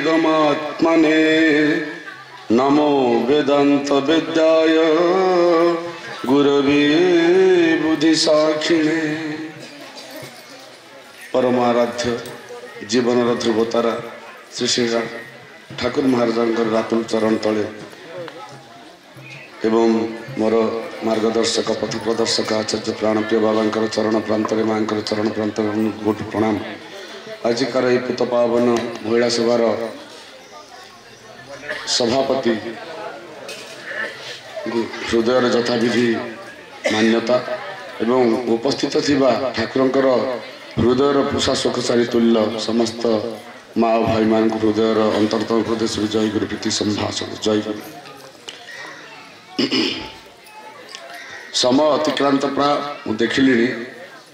निगमात्मने नमो वेदांत विद्याय गुरवे बुद्धिसाक्षिणे परमाराध्य जीवन ध्रुवतारा श्री श्री ठाकुर महाराज रातुल चरण तले एवं मोर मार्गदर्शक पथ प्रदर्शक आचार्य प्राणप्रिय बाबा चरण प्रांत माँ चरण प्रांत गोट प्रणाम। आजिकार ये पुत पावन महिला सभार सभापति हृदय यथाविधि मान्यता एवं उपस्थित थिबा ठाकुरंकर हृदयर पूषा सुखसारी तुल्य समस्त माँ भाई मान हृदय अंतरतम प्रदेश जय गुरु प्रीति संभाषण जय गुरु। समय अतिक्रांत प्राय मुझे देखिली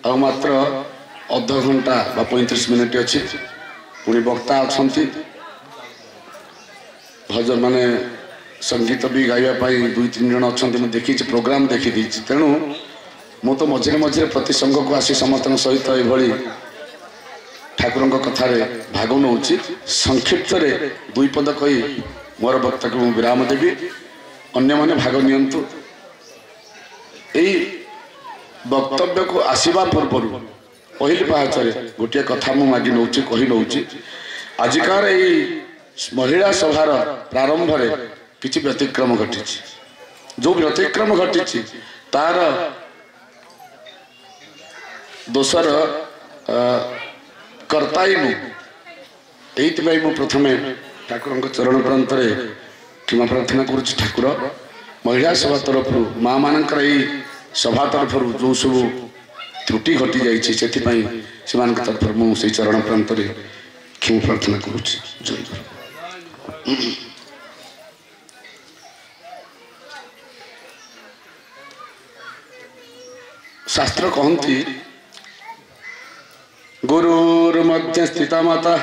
आ मात्र अध घंटा 35 मिनिट अच्छी पुणी वक्ता अच्छा भजन माने संगीत भी गाइबापी 2-3 जन अच्छा मुझे देखी प्रोग्राम देखी तेणु मु तो मझे मझे प्रति संघ को आसी समस्त सहित ये ठाकुर कथार भाग नौ संक्षिप्त 2 पद कही मोर वक्ता को विराम देवी अन्य माने भाग नियंतु। यही वक्तव्य को आसवा पूर्व पहली पाहचरे गोटे कथा मु मागी नौ कही नौ आजिकार यही महिला सभार प्रारंभ रे किछि व्यतिक्रम घटी जो व्यतिक्रम घटी तार दोसर कर्ताई मु प्रथमे ठाकुर चरण प्रांत क्षमा प्रार्थना करुच्ची ठाकुर महिला सभा तरफ माँ मानकर सभा तरफ जो सब त्रुटि घटी जाइए से तरफ मुझे चरण प्रांत क्षमा प्रार्थना करुच्ची। शास्त्र कहती गुरुर्मध्ये स्थिता माता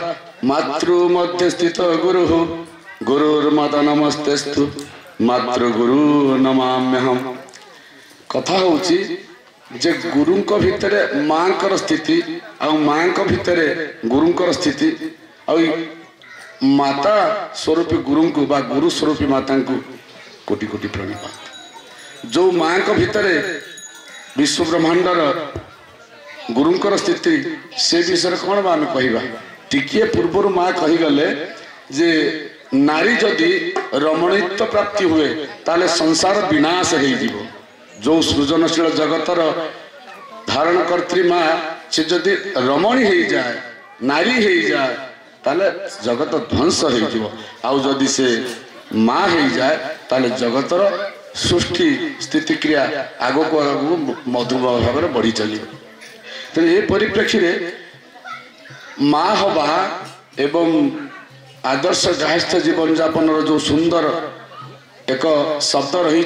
मातृ मध्य स्थित गुरु गुरुर्मात नमस्तेस्तु मातृगुरु नमाम्यहम। कथा होची जे गुरुंक भितरे मांकर स्थिति आ मांक भितरे गुरुंकर स्थिति आ माता स्वरूपी गुरुंकु बा गुरु स्वरूपी माता को कोटि कोटि प्रणिपात। जो मांक भितरे विश्व ब्रह्मांडर गुरुंकर स्थिति से विषय कौन बा आम कहवा टिके पूर्वर माँ कहीगले जे नारी जदि रमणीत्व प्राप्ति हुए ताले संसार विनाश हो जो सृजनशील जगतर धारण कर्त्री माँ से जदि रमणी हो जाए नारी हो जाए ताले जगत ध्वंस हो जदि से माँ हो जाए ताले जगतर सृष्टि स्थिति क्रिया आग को मधुमेह भाव में बढ़ी चलिए। तो ये परिप्रेक्षी माँ हवा एवं आदर्श गायस्थ जीवन यापन जो सुंदर एक शब्द रही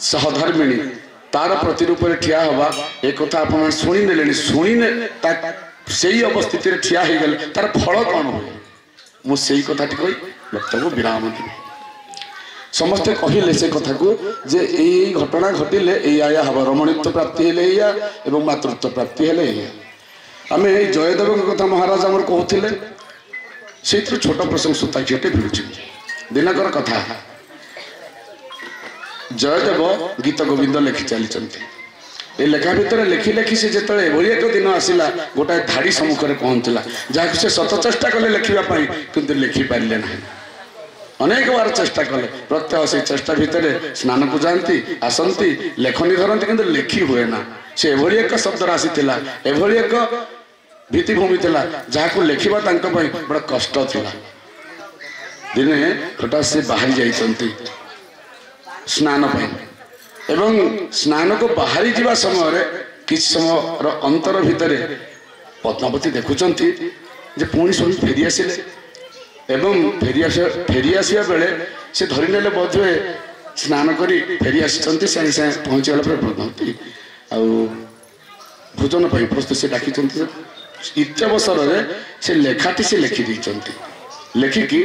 सहधर्मिणी तार प्रतिरूप ठिया हवा एक कथा आप शुणी ने शुणीने से अवस्थित ठिया हो गले तार फल कौन हुए मुझे कथा कही वक्तव्य विराम दी समस्ते कहले से कथा को जे यही घटना घटिले या हम रमणीत्व प्राप्ति हेले एवं मातृत्व प्राप्ति हेले आम जयदेव कथा महाराज आम कहते से छोट प्रसंग सूता झीटे भिड़ू दिनकर कथा जयदेव गीत गोविंद लिखि चली ए लेखा भितर लिखि लिखि से जो एक दिन आसला गोटाए धाड़ी सम्मुख में पहुंचला जहाँ से शत चेष्टा कले लिखापी किंतु लिखिपारे ना अनेक बार चेष्टा कले प्रत्यह से चेष्टा भितर स्नान को जाती आसती लेखनी धरती किंतु लिखि हुए ना से एभली एक शब्द राशि एभली एक भित्तिभूमि जहाँ को लिखा बड़ा कष्ट थिला। दिने हठात से बाहरी जाइछन्ति स्नान एवं स्नान को बाहरी जीवा समय किछ समय अंतर भितर पद्मावती देखुचंती जे पुणी सब फेरी आसिले एवं फेरी आसिया बेले से धरी नेले बोधे स्नान करी फेरी आसिचंती साଙ୍ଗे साଙ୍ଗे पहुँची गला पर पद्मावती आ भोजन प्रस्तुत से डाकी इत्यवसर से लेखाटी से लिखि लिखिकी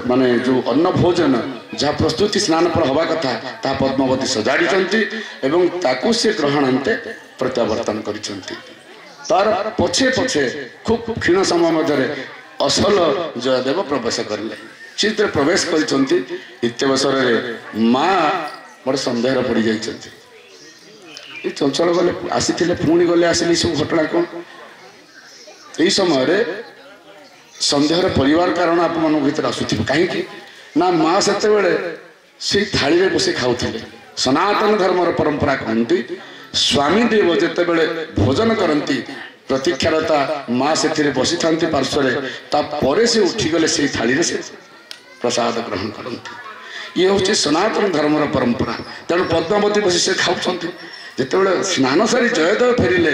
माने जो अन्न भोजन जहाँ प्रस्तुति स्नान पर हवा कथा ता पद्मावती सजाड़ी एवं ताकू से ग्रहणांते प्रत्यावर्तन करिसेंती तार पछे पछे खूब क्षीण समय मध्य असल जयदेव प्रवेश कले सी प्रवेश करवसर माँ बड़े सन्देह पड़ जाइए चंचल गले आसी पुणी गले आसिली सब घटना कौन यही समय सन्देह परिवार कारण आप भर आसुथ कहीं ना माँ से थाली में बस खाऊले सनातन धर्मर परंपरा कहती स्वामी देव जिते बड़े भोजन करती प्रतीक्षारता माँ से बसी था पार्श्वर से उठीगले से थाली से प्रसाद ग्रहण करती ये हूँ सनातन धर्मर परंपरा तेणु पद्मावती बसी से खाऊँ जिते स्नान सारी जयदेव फेरिले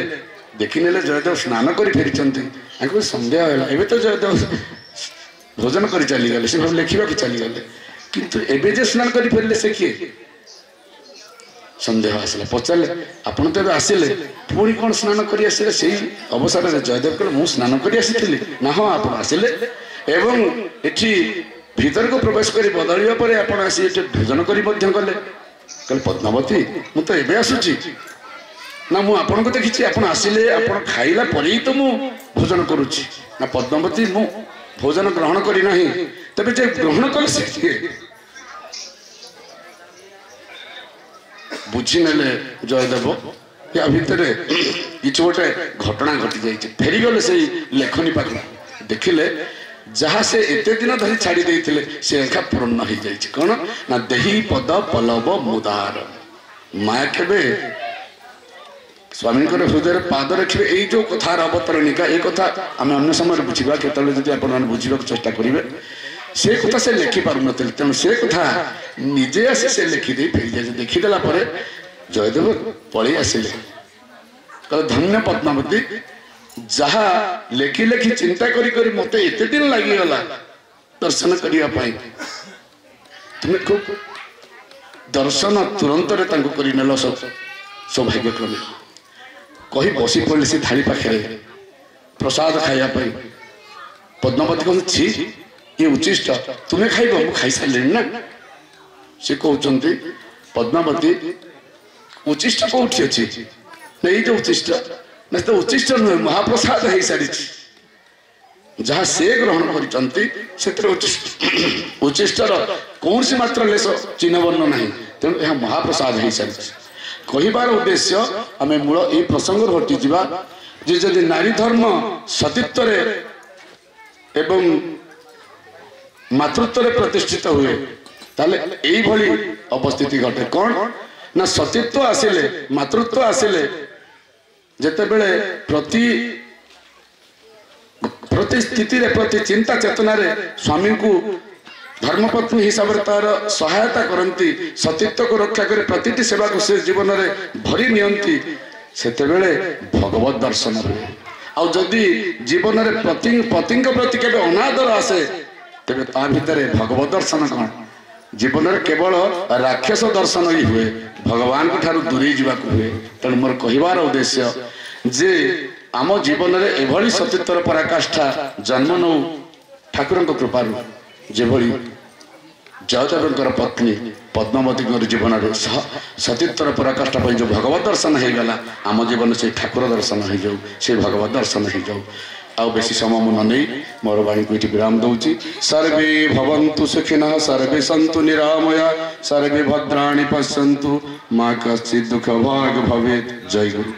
देखने जयदेव स्नान कर फेरी सन्देह है तो जयदेव भोजन कर चलीगले से लिखा चलीगले किंतु एबे जे स्नान कर फेरिले से किए सन्देह आसला पचारे आपड़ तो आसिले पुणी कौन स्नान कर से अवसर में जयदेव कहले मु स्नान कर आसी ना हाँ आप आसिले एवं एठी भीतर को प्रवेश कर बदलिया पर आप आसी भोजन कले कहले पद्मावती मु तो एबे आसुची ना मु आपन को देखी आप आसिले आप खाइला पर ही तो मु भोजन करुच्ची ना पद्मावती मु भोजन ग्रहण करना तेज जे ग्रहण कले से बुझी ने जयदेव या भितर कि गोटे घटना घटी जाइए फेरीगले से लेखनी पाख देखिले जहाँ से एते दिन धरी छाड़ी देते से एका पूर्ण हो जाए कौन ना देही पद पलव मुदार माया केबे स्वामी हृदय पाद रखिए यही जो कथार अवतरणिका ये कथा आम अन्य समय बुझा केतले बुझा चेष्टा करेंगे से कथा से लिखि पार न तेणु से कथा निजे आसी से लिखिदे फेरी जाए देखीदेला जयदेव पलि आसिले कहले धन्य पद्मावती जहा लेखि लेखि चिंता करी करी मत एते दिन लगिगला दर्शन करने तुम्हें खूब दर्शन तुरंत करनेल सौभाग्यक्रमे कही बसी पड़े से थाली पाखे प्रसाद खायापी पद्मावती कह छी ये उचिष्ट तुम्हें खाइब मु खाई सारे ना सी कहते पद्मावती उचिष्ट कौटी अच्छी ना ये उचिष्ट ना तो उचिष्ट नुहे महाप्रसाद हो सारी जहाँ से ग्रहण कर उचिष्टर कौन सी मात्र लेस चिन्ह वर्ण ना तेणु यह महाप्रसाद हो सारी कहबार उद्देश्य आम मूल ये प्रसंग हटिजा जे जदि नारी धर्म सतीत्व एवं मातृत्व प्रतिष्ठित हुए ताले यही भली अवस्थिति घटे कौन ना सतीत्व आसिले मातृत्व आसिले जेते बेले प्रति स्थिति प्रति चिंता चेतना रे स्वामी को धर्मपत्नी हिसाब से तार सहायता करती सतीत्व को रक्षा कर प्रति सेवा को से जीवन में भरी नियंती सेतेबेले भगवत दर्शन हुए आ जदि जीवन में पति प्रति केवल अनादर आसे तेरे ता भितर भगवत दर्शन कौन जीवन में केवल राक्षस दर्शन ही हुए भगवान को ठारू दूरी जावाक हुए तेणु मोर कहबार उद्देश्य जे आम जीवन में एभली सतीत्वर पराकाष्ठा जन्म नौ ठाकुर कृपार जेभली जयदेव पत्नी पद्मावती जीवन में सतीत्वर पराकाष्ठा जो भगवत दर्शन हो गला आम जीवन से ठाकुर दर्शन हो जाऊ से भगवत दर्शन हो जाऊ आउ बेसी समय मुझे नहीं मोर वाणी को विराम दूची सर्वे भवन्तु सुखिनः सर्वे सन्तु निरामया सर्वे भद्राणि पश्यन्तु मां कश्चित् दुःख भाग भवेत् जय गुरु।